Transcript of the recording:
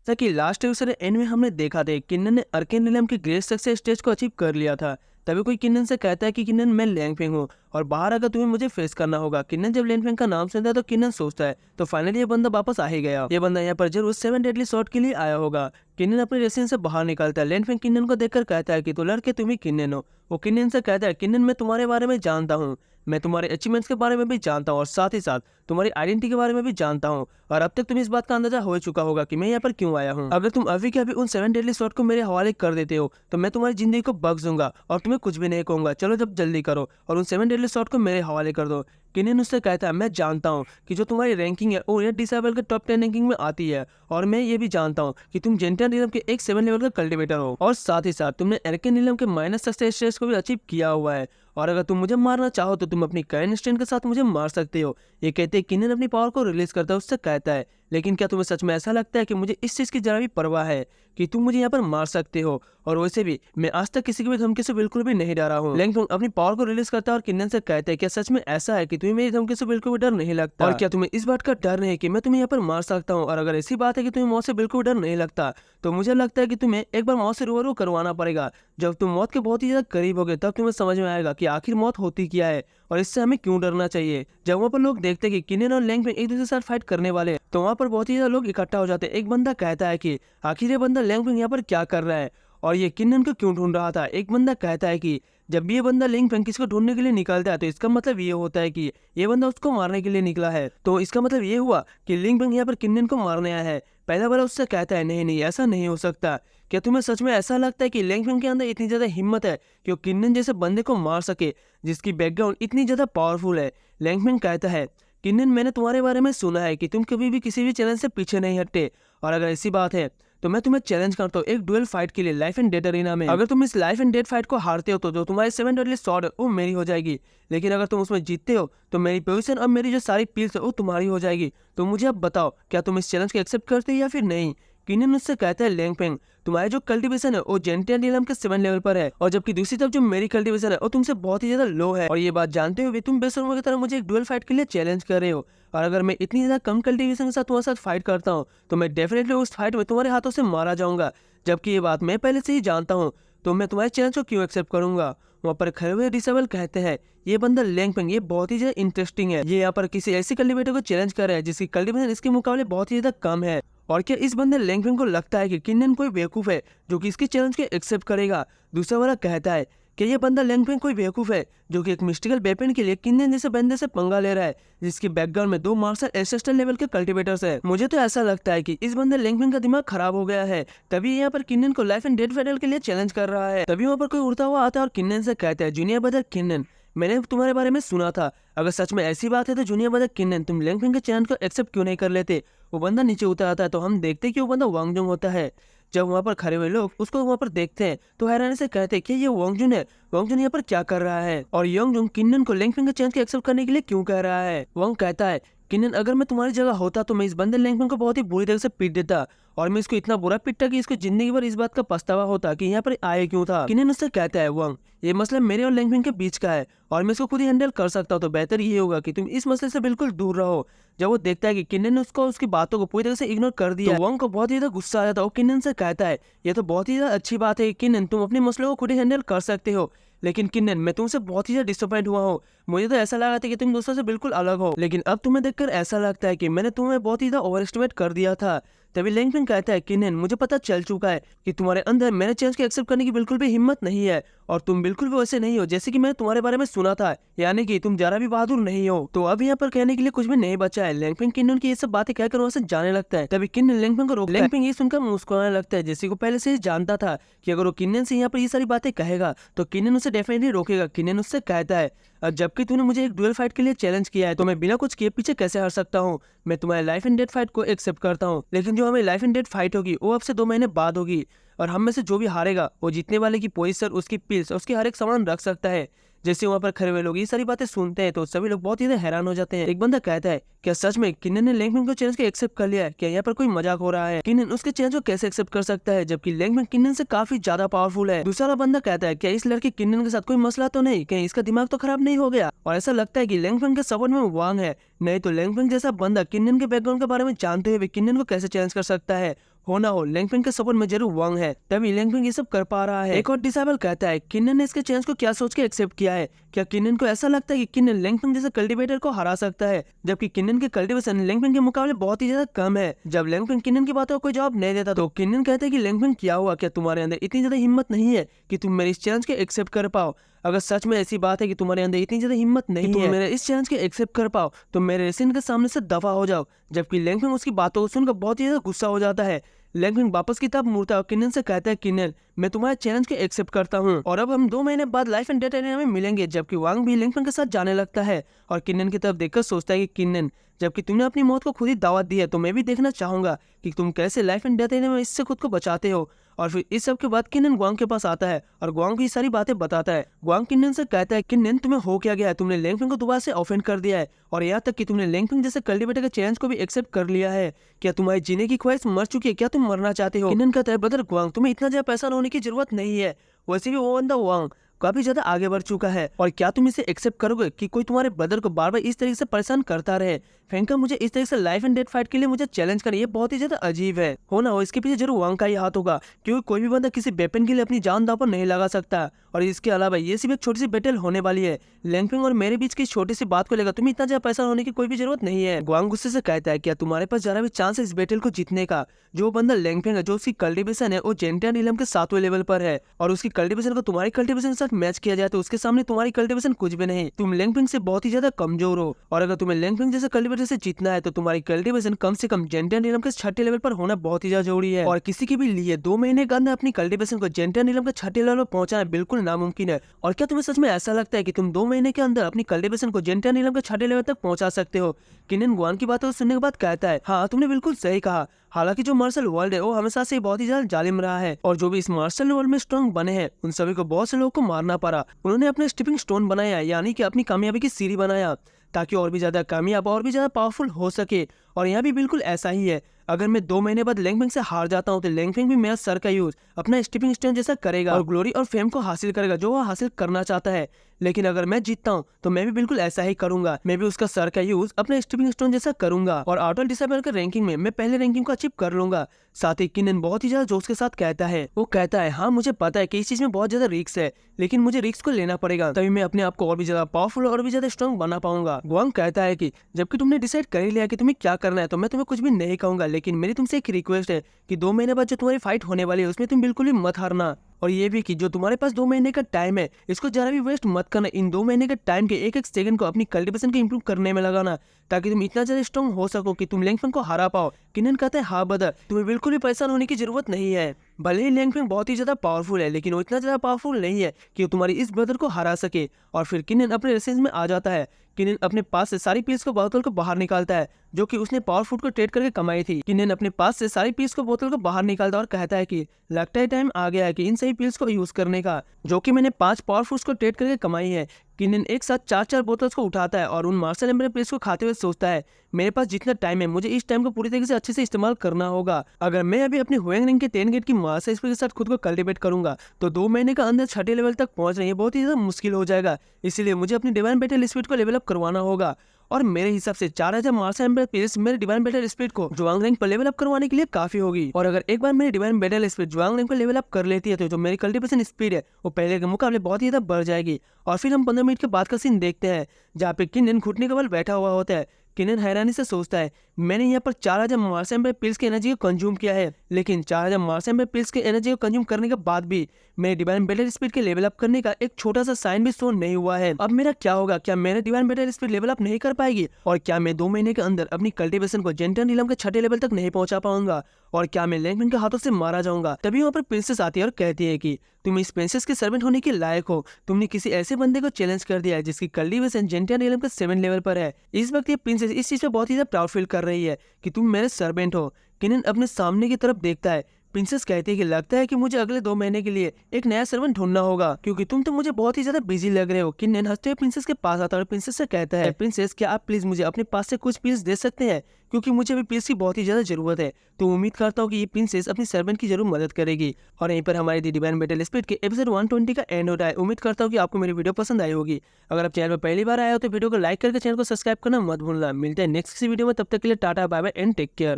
जैसा कि last episode and में हमने देखा था किन्नन ने अर्केन रियल्म के ग्रेट सक्सेस स्टेज को अचीव कर लिया था। तभी कोई किन्नन से कहता है कि किन्नन मैं लैंगफेंग हूँ और बाहर आकर तुम्हें मुझे फेस करना होगा। किन्नन जब लैंगफेंग का नाम सुनता है तो किन्नन सोचता है तो फाइनली ये बंदा वापस आ ही गया। ये बंदा यहाँ पर जरूर 7 डेडली शॉट के लिए आया होगा। किन्नन अपने रेसिडेंस से बाहर निकलता है। लैंगफेंग किन्नन को देखकर कहता है कि तो लड़के तुम ही किन्नन हो। वो किन्नन से कहता है किन्नन मैं तुम्हारे बारे में जानता हूँ, मैं तुम्हारे अचीवमेंट्स के बारे में भी जानता हूँ और साथ ही साथ तुम्हारी आइडेंटिटी के बारे में भी जानता हूँ और अब तक तुम्हें इस बात का अंदाजा हो चुका होगा कि मैं यहाँ पर क्यों आया हूँ। अगर तुम अभी के अभी उन 7 डेडली शॉट को मेरे हवाले कर देते हो तो मैं तुम्हारी जिंदगी को बख्श दूंगा और तुम्हें कुछ भी नहीं कहूंगा। चलो जब जल्दी करो और उन 7 डेडली शॉट को मेरे हवाले कर दो। किन्नन उससे कहता है मैं जानता हूँ कि जो तुम्हारी रैंकिंग है वो डिसेबल के टॉप 10 रैंकिंग में आती है और मैं ये भी जानता हूँ कि तुम जेंटियन रियल्म के एक 7 लेवल का कल्टिवेटर हो और साथ ही साथ तुमने अर्केन रियल्म के माइनस सक्सेस स्टेज को भी अचीव किया हुआ है और अगर तुम मुझे मारना चाहो तो तुम अपनी करंट स्ट्रेंथ के साथ मुझे मार सकते हो। ये कहते हैं किन्नन अपनी पावर को रिलीज करता है। उससे कहता है लेकिन क्या तुम्हें सच में ऐसा लगता है कि मुझे इस चीज की जरा भी परवाह है कि तुम मुझे यहाँ पर मार सकते हो? और वैसे भी मैं आज तक किसी की भी धमकी से बिल्कुल भी नहीं डरा हूँ। लैंगफेंग अपनी पावर को रिलीज करता है और किन्नन से कहता है क्या सच में ऐसा है कि तुम्हें मेरी धमकी से बिल्कुल भी डर नहीं लगता? और क्या तुम्हें इस बात का डर नहीं कि मैं तुम्हें यहाँ पर मार सकता हूँ? और अगर ऐसी बात है कि तुम्हें मौत से बिल्कुल डर नहीं लगता तो मुझे लगता है कि तुम्हें एक बार मौत से रूबरू करवाना पड़ेगा। जब तुम मौत के बहुत ही ज्यादा करीब होगे तब तुम्हें समझ में आएगा कि आखिर मौत होती क्या है और इससे हमें क्यों डरना चाहिए। जब वहाँ पर लोग देखते हैं कि किन्नन और लैंगफेंग एक दूसरे के साथ फाइट करने वाले हैं तो वहाँ पर बहुत ही ज्यादा लोग इकट्ठा हो जाते हैं। एक बंदा कहता है कि आखिर ये बंदा लैंगफेंग यहाँ पर क्या कर रहा है और ये किन्नन को क्यों ढूंढ रहा था। एक बंदा कहता है कि जब भी ये बंदा लैंगफेंग किसी को ढूंढने के लिए निकलता है तो इसका मतलब ये होता है कि ये बंदा उसको मारने के लिए निकला है। तो इसका मतलब ये हुआ कि लैंगफेंग यहाँ पर किन्नन को मारने आया है। पहला वाला उससे कहता है नहीं नहीं ऐसा नहीं हो सकता। क्या तुम्हें सच में ऐसा लगता है कि लैंगफेंग के अंदर इतनी ज्यादा हिम्मत है कि वो किन्नन जैसे बंदे को मार सके जिसकी बैकग्राउंड इतनी ज्यादा पावरफुल है? लैंगफेंग कहता है किन्नन मैंने तुम्हारे बारे में सुना है कि तुम कभी भी किसी भी चैलेंज से पीछे नहीं हटते और अगर ऐसी बात है तो मैं तुम्हें चैलेंज करता हूँ एक डुएल फाइट के लिए लाइफ एंड डेथ अरीना में। अगर तुम इस लाइफ एंड डेथ फाइट को हारते हो तो जो तुम्हारी 7 डेडली स्वॉर्ड है वो मेरी हो जाएगी, लेकिन अगर तुम उसमें जीतते हो तो मेरी पोजीशन और मेरी जो सारी पिल्स है वो तुम्हारी हो जाएगी। तो मुझे अब बताओ क्या तुम इस चैलेंज को एक्सेप्ट करते हो या फिर नहीं? किन्नन उससे कहता है लैंगफेंग तुम्हारी जो कल्टीवेशन है वो जेंटियन रियल्म के 7 लेवल पर है और जबकि दूसरी तरफ जो मेरी कल्टीवेशन है वो तुमसे बहुत ही ज्यादा लो है और ये बात जानते हुए तुम बेशर्मों की तरह मुझे एक डुएल फाइट के लिए चैलेंज कर रहे हो। और अगर मैं इतनी ज्यादा कम कल्टीवेशन के साथ तुम्हारे साथ फाइट करता हूँ तो मैं डेफिनेटली उस फाइट में तुम्हारे हाथों से मारा जाऊंगा, जबकि ये बात मैं पहले से ही जानता हूँ तो मैं तुम्हारे चैलेंज को क्यों एक्सेप्ट करूंगा? वहाँ पर खड़े हुए डिसेबल कहते हैं ये बंदा लैंगफेंग ये बहुत ही ज्यादा इंटरेस्टिंग है। ये यहाँ पर किसी ऐसी कल्टीवेटर को चैलेंज कर रहा है जिसकी कल्टीवेशन इसके मुकाबले बहुत ही ज्यादा कम है। और क्या इस बंदे लैंगफेंग को लगता है कि किन्नन कोई बेवकूफ है जो कि इसके चैलेंज को एक्सेप्ट करेगा? दूसरा वाला कहता है कि ये बंदा लैंगफेंग कोई बेवकूफ है जो कि एक मिस्टिकल वेपन के लिए किन्नन जैसे बंदे से पंगा ले रहा है जिसकी बैकग्राउंड में 2 मार्शल एसिस्टेंट लेवल के कल्टीवेटर्स है। मुझे तो ऐसा लगता है कि इस बंदे लैंगफेंग का दिमाग खराब हो गया है, तभी यहाँ पर किन्नन को लाइफ एंड डेथ फाइट के लिए चैलेंज कर रहा है। तभी वहाँ पर कोई उड़ता हुआ आता है और किन्नन से कहता है जूनियर ब्रदर किन्नन मैंने तुम्हारे बारे में सुना था, अगर सच में ऐसी बात है तो जूनियर ब्रदर किन्नन तुम लैंगफेंग के चैलेंज को एक्सेप्ट क्यों नहीं कर लेते? वो बंदा नीचे उतर आता है तो हम देखते हैं कि वो बंदा वांगजुन होता है। जब वहाँ पर खड़े हुए लोग उसको वहाँ पर देखते हैं तो हैरानी से कहते हैं कि ये वांगजुन है, वांगजुन यहाँ पर क्या कर रहा है? और योंगजुन किन्नन को लैंगफेंग के चैलेंज को एक्सेप्ट करने के लिए क्यों कह रहा है? वांग कहता है किन्नन अगर मैं तुम्हारी जगह होता तो मैं इस बंदे लैंगफेंग को बहुत ही बुरी तरह से पीट देता और मैं इसको इतना बुरा पीटता कि इसको जिंदगी भर इस बात का पछतावा होता कि यहाँ पर आए क्यों था। किन्नन उससे कहता है वांग ये मसला मेरे और लैंगफेंग के बीच का है और मैं इसको खुद ही हैंडल कर सकता हूँ, तो बेहतर ये होगा कि तुम इस मसले से बिल्कुल दूर रहो। जब वो देखता है कि किन्नन ने उसको उसकी बातों को पूरी तरह से इग्नोर कर दिया तो वांग को बहुत ही ज्यादा गुस्सा आ जाता है। वो किन्नन से कहता है ये तो बहुत ही ज्यादा अच्छी बात है किन्नन तुम अपने मसलों को खुद ही हैंडल कर सकते हो, लेकिन किन्नन मैं तुमसे बहुत ही ज्यादा डिसअपॉइंट हुआ हूँ। मुझे तो ऐसा लगा था कि तुम दूसरों से बिल्कुल अलग हो, लेकिन अब तुम्हें देखकर ऐसा लगता है कि मैंने तुम्हें बहुत ही ज्यादा ओवर एस्टिमेट कर दिया था। तभी लैंगफेंग कहता है किन्नन मुझे पता चल चुका है कि तुम्हारे अंदर मेरे चैलेंज को एक्सेप्ट करने की बिल्कुल भी हिम्मत नहीं है और तुम बिल्कुल भी वैसे नहीं हो जैसे कि मैंने तुम्हारे बारे में सुना था, यानी कि तुम जरा भी बहादुर नहीं हो। तो अब यहाँ पर कहने के लिए कुछ भी नहीं बचा है। लैंगफेंग किन्नन की ये सब बातें कहकर वहाँ से जाने लगता है। तभी किन्नन लैंगफेंग को रोकता है। लैंगफेंग ये सुनकर मुस्कुराने लगता है जैसे को पहले से ही जानता था कि अगर वो किन्नन से यहाँ पर ये सारी बातें कहेगा तो किन्नन उसे डेफिनेटली रोकेगा। किन्नन उससे कहता है जबकि तूने मुझे एक डुएल फाइट के लिए चैलेंज किया है तो मैं बिना कुछ किए पीछे कैसे हार सकता हूँ? मैं तुम्हारे लाइफ एंड डेथ फाइट को एक्सेप्ट करता हूँ, लेकिन जो हमें लाइफ एंड डेथ फाइट होगी वो अब से 2 महीने बाद होगी और हम में से जो भी हारेगा वो जीतने वाले की पोजीशन, उसकी पिल्स, उसकी हर एक सामान रख सकता है। जैसे वहाँ पर खड़े हुए लोग ये सारी बातें सुनते हैं तो सभी लोग बहुत ही हैरान हो जाते हैं। एक बंदा कहता है क्या सच में किन्नन ने लैंगफेंग को चैलेंज को एक्सेप्ट कर लिया है? क्या यहाँ पर कोई मजाक हो रहा है? किन्नन उसके चैलेंज को कैसे एक्सेप्ट कर सकता है जबकि लैंगफेंग किन्नन से काफी ज्यादा पावरफुल है? दूसरा बंदा कहता है क्या इस लड़के किन्नन के साथ कोई मसला तो नहीं, कहीं इसका दिमाग तो खराब नहीं हो गया? और ऐसा लगता है कि लैंगफेंग के सपोर्ट में वांग है, नहीं तो लैंगफेंग जैसा बंदा किन्नन के बैकग्राउंड के बारे में जानते हुए किन्नन को कैसे चैलेंज कर सकता है? हो ना हो लैंगफेंग के सपोर्ट में जरूर वांग है, तभी लैंगफेंग ये सब कर पा रहा है। एक और डिसाइबल कहता है किन्नन ने इसके चैलेंज को क्या सोच के एक्सेप्ट किया है। क्या किन्नन को ऐसा लगता है कि किन्नन लैंगफेंग जैसे कल्टीवेटर को हरा सकता है, जबकि किन्नन के कल्टीवेशन लैंगफेंग के मुकाबले बहुत ही ज्यादा कम है। जब लैंगफेंग किन्नन की बातों का कोई जवाब नहीं देता तो किन्नन कहता है कि लैंगफेंग क्या हुआ, क्या तुम्हारे अंदर इतनी ज्यादा हिम्मत नहीं है कि तुम मेरे इस चैलेंज के एक्सेप्ट कर पाओ। अगर सच में ऐसी बात है कि तुम्हारे अंदर इतनी ज्यादा हिम्मत नहीं है मेरे इस चैलेंज के एक्सेप्ट कर पाओ तो मेरे रेसिन के सामने से दफा हो जाओ। जबकि लैंगफेंग उसकी बातों को सुनकर बहुत ही ज्यादा गुस्सा हो जाता है। लैंगफेंग वापस की तरफ मुड़ता है और किन्नन से कहता है किन्नन मैं तुम्हारे चैलेंज के एक्सेप्ट करता हूँ और अब हम 2 महीने बाद लाइफ एंड डेथ एरिया में मिलेंगे। जबकि वांग भी लैंगफेंग के साथ जाने लगता है और किन्नन की तरफ देखकर सोचता है कि किन्नन जबकि तुमने अपनी मौत को खुद ही दावत दी है तो मैं भी देखना चाहूंगा कि तुम कैसे लाइफ एंड डेथ एरिया में इससे खुद को बचाते हो। और फिर इस सब के बाद किन्नन ग्वांग के पास आता है और ग्वांग की सारी बातें बताता है। ग्वांग किन्नन से कहता है किन्नन तुम्हें हो क्या गया है, तुमने लैंगफेंग को दोबारा से ऑफेंड कर दिया है और यहाँ तक कि तुमने लैंगफेंग जैसे कल्टीवेटर के चैलेंज को भी एक्सेप्ट कर लिया है। क्या तुम्हारी जीने की ख्वाहिश मर चुकी है, क्या तुम मरना चाहते हो? किन्नन कहता है ब्रदर ग्वांग तुम्हें इतना ज्यादा पैसा होने की जरूरत नहीं है, वैसे भी वो बंदा वांग काफी ज्यादा आगे बढ़ चुका है और क्या तुम इसे एक्सेप्ट करोगे कि कोई तुम्हारे ब्रदर को बार बार इस तरीके से परेशान करता रहे। फेंका मुझे इस तरीके से लाइफ एंड डेथ फाइट के लिए मुझे चैलेंज करे, ये बहुत ही ज्यादा अजीब है। हो ना हो इसके पीछे जरूर वांग का ही हाथ होगा, क्योंकि कोई भी बंदा किसी वेपन के लिए अपनी जान दांव पर नहीं लगा सकता। और इसके अलावा ये सिर्फ एक छोटी सी बैटल होने वाली है, लैंगफेंग और मेरे बीच की छोटी सी बात को लेकर तुम्हें इतना ज्यादा पैसा होने की कोई भी जरूरत नहीं है। ग्वांग गुस्से से कहता है क्या तुम्हारे पास जरा भी चांस है इस बैटल को जीतने का? जो बंदा लैंगफेंग है, जो उसकी कल्टीवेशन है वो जेंटिया नीलम के 7वें लेवल पर है और उसकी कल्टीवेशन को तुम्हारी कल्टीवेशन के साथ मैच किया जाए तो उसके सामने तुम्हारी कल्टीवेशन कुछ भी नहीं। तुम लैंगफेंग से बहुत ही ज्यादा कमजोर हो और अगर तुम्हें लैंगफेंग जैसे कल्टीवेटर से जीतना है तो तुम्हारी कल्टीवेशन कम से कम जेंटिया नीलम के 6ठे लेवल पर होना बहुत ही ज्यादा जरूरी है। और किसी के भी लिए 2 महीने के अंदर अपनी कल्टीवेशन को जेंटिया नीलम के 6ठे लेवल पर पहुंचाना बिल्कुल नामुमकिन है। और क्या तुम्हें सच में ऐसा लगता है कि तुम 2 महीने के अंदर अपनी कल्टीवेशन को जेंटिया नीलम के 6ठे लेवल तक पहुंचा सकते हो? किन्नन ग्वांग की बातों को सुनने के बाद कहता है हाँ तुमने बिल्कुल सही कहा। हालांकि जो मार्शल वर्ल्ड है वो हमेशा से बहुत ही ज्यादा जालिम रहा है और जो भी इस मार्शल वर्ल्ड में स्ट्रॉन्ग बने हैं उन सभी को बहुत से लोगों को मारना पड़ा। उन्होंने अपने स्टीपिंग स्टोन बनाया, यानी कि अपनी कामयाबी की सीढ़ी बनाया ताकि और भी ज्यादा कामयाब और भी ज्यादा पावरफुल हो सके। और यहाँ भी बिल्कुल ऐसा ही है। अगर मैं 2 महीने बाद लैंगफेंग से हार जाता हूँ तो लैंगफेंग भी मेरा सर का यूज अपना स्टीपिंग स्टोन जैसा करेगा और ग्लोरी और फेम को हासिल करेगा जो वह हासिल करना चाहता है। लेकिन अगर मैं जीतता हूँ तो मैं भी बिल्कुल ऐसा ही करूंगा, मैं भी उसका सर का यूज अपना स्टीपिंग स्टोन जैसा करूंगा और आउटर डिसाइबल के रैंकिंग में मैं पहले रैंकिंग को अचीव कर लूंगा। साथ ही किन्नन बहुत ही ज्यादा जोश के साथ कहता है, वो कहता है हाँ मुझे पता है कि इस चीज में बहुत ज्यादा रिस्क है, लेकिन मुझे रिस्क को लेना पड़ेगा तभी मैं अपने आप को और भी ज्यादा पावरफुल और भी ज्यादा स्ट्रॉन्ग बना पाऊंगा। ग्वांग कहता है कि जबकि तुमने डिसाइड कर ही लिया कि तुम्हें क्या करना है तो मैं तुम्हें कुछ भी नहीं कहूंगा, लेकिन मेरी तुमसे एक रिक्वेस्ट है कि 2 महीने बाद जो तुम्हारी फाइट होने वाली है उसमें तुम बिल्कुल भी मत हारना। और ये भी कि जो तुम्हारे पास 2 महीने का टाइम है इसको जरा भी वेस्ट मत करना। इन 2 महीने के टाइम के एक एक सेकंड को अपनी कल्टीवेशन को इंप्रूव करने में लगाना ताकि तुम इतना ज्यादा स्ट्रॉन्ग हो सको कि तुम लैंगफेंग को हरा पाओ। किन्नन कहते हैं हाँ ब्रदर तुम्हें बिल्कुल भी परेशान होने की जरूरत नहीं है। भले ही लैंगफेंग बहुत ही ज्यादा पावरफुल है लेकिन वो इतना ज्यादा पावरफुल नहीं है कि वो तुम्हारी इस ब्रदर को हरा सके। और फिर किन्नन अपने रेसेंस में आ जाता है। किन्नन अपने पास से सारी पीस को बोतल को बाहर निकालता है जो कि उसने पावर फूड को ट्रेड करके कमाई थी। किन्नन अपने पास से सारी पीस को बोतल को बाहर निकालता है और कहता है कि लगता है टाइम आ गया है कि इन सही पील्स को यूज करने का जो कि मैंने 5 पावर फूड्स को ट्रेड करके कमाई है। किन्नन एक साथ 4-4 बोतल्स को उठाता है और उन मार्शल एम्बर पील्स को खाते हुए सोचता है मेरे पास जितना टाइम है मुझे इस टाइम को पूरी तरीके से अच्छे से इस्तेमाल करना होगा। अगर मैं अभी अपने हुएंग रिंग के 10 गेट की मार्शल स्पीड के साथ खुद को कल्टीवेट करूंगा तो 2 महीने का अंदर 6ठे लेवल तक पहुंचना ये बहुत ही ज्यादा मुश्किल हो जाएगा। इसीलिए मुझे अपनी डिवाइन बैटल स्पीड को लेवल अप करवाना होगा और मेरे हिसाब से 4000 मार्शल एम्बर पील्स मेरे डिवाइन बैटल स्पीड को जुआंग रैंक पर लेवल अप करवाने के लिए काफी होगी। और अगर एक बार मेरी डिवाइन बैटल स्पीड जुआंग रैंक पर लेवल अप कर लेती है तो जो मेरी कल्टीवेशन स्पीड है वो पहले के मुकाबले बहुत ही ज्यादा बढ़ जाएगी। और फिर हम 15 मिनट के बाद का सीन देखते हैं जहाँ पे किन्नन घुटने के बल बैठा हुआ होता है। किन्नन हैरानी से सोचता है मैंने यहाँ पर 4000 मार्शल एम्बर पील्स की एनर्जी को कंज्यूम किया है, लेकिन 4000 मार्शल एम्बर पील्स की एनर्जी को कंज्यूम करने के बाद भी मेरे डिवाइन बैटल स्पीड के लेवल अप करने का एक छोटा सा साइन भी शो नहीं हुआ है। अब मेरा क्या होगा? क्या मेरे divine battle speed level up नहीं कर पाएगी? और क्या मैं 2 महीने के अंदर अपनी कल्टीवेशन को जेंटिया नीलम के 6ठे लेवल तक नहीं पहुंचा पाऊंगा? और क्या मैं लैंगफेंग के हाथों से मारा जाऊंगा? तभी वहाँ पर प्रिंसेस आती है और कहती है कि तुम इस प्रिंसेस के सर्वेंट होने के लायक हो, तुमने किसी ऐसे बंदे को चैलेंज कर दिया है जिसकी कल्टीवेशन जेंटिया नीलम के 7 लेवल पर है। इस वक्त ये प्रिंसेस इस चीज पे बहुत ही ज्यादा प्राउड फील कर रही है कि तुम मेरे सर्वेंट हो। किन्नन अपने सामने की तरफ देखता है। प्रिंसेस कहती है कि लगता है कि मुझे अगले 2 महीने के लिए एक नया सर्वेंट ढूंढना होगा क्योंकि तुम तो मुझे बहुत ही ज्यादा बिजी लग रहे हो। किन्नन हंसते हुए प्रिंसेस के पास आता है और प्रिंसेस से कहता है प्रिंसेस क्या आप प्लीज मुझे अपने पास से कुछ पीस दे सकते हैं क्योंकि मुझे अभी पीस की बहुत ही ज्यादा जरूरत है। तो उम्मीद करता हूँ कि ये प्रिंसेस अपनी सर्वेंट की जरूर मदद करेगी। और यहीं पर हमारी दी डिवाइन बैटल स्पीड के एपिसोड 120 का एंड होता है। उम्मीद करता हूँ कि आपको मेरी वीडियो पसंद आई होगी। अगर आप चैनल पर पहली बार आए हो तो वीडियो को लाइक करके चैनल को सब्सक्राइब करना मत भूलना। मिलते हैं नेक्स्ट किसी वीडियो में, तब तक के लिए tata bye bye and take care.